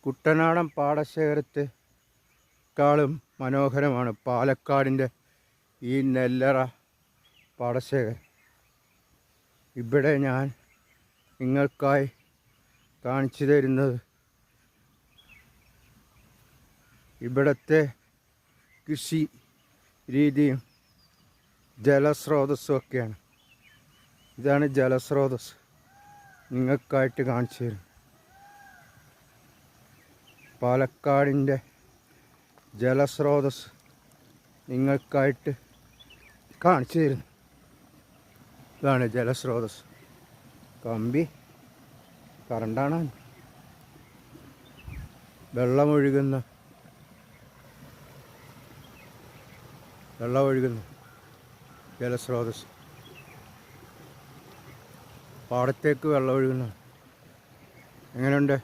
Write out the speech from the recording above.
കുട്ടനാടൻ പാടശേഖരത്തെക്കാളും മനോഹരമാണ് പാലക്കാടിൻ്റെ ഈ നെല്ലറ പാടശേഖരം. ഇവിടെ ഞാൻ നിങ്ങൾക്കായി കാണിച്ചു തരുന്നത് ഇവിടുത്തെ കൃഷി രീതിയും ജലസ്രോതസ്സും ഒക്കെയാണ്. ഇതാണ് ജലസ്രോതസ്, നിങ്ങൾക്കായിട്ട് കാണിച്ചു തരും. പാലക്കാടിൻ്റെ ജലസ്രോതസ് നിങ്ങൾക്കായിട്ട് കാണിച്ചു തരുന്നു. ഇതാണ് ജലസ്രോതസ്. കമ്പി കറണ്ടാണ്. വെള്ളമൊഴുകുന്ന ജലസ്രോതസ്. പാടത്തേക്ക് വെള്ളം ഒഴുകുന്ന. എങ്ങനെയുണ്ട്?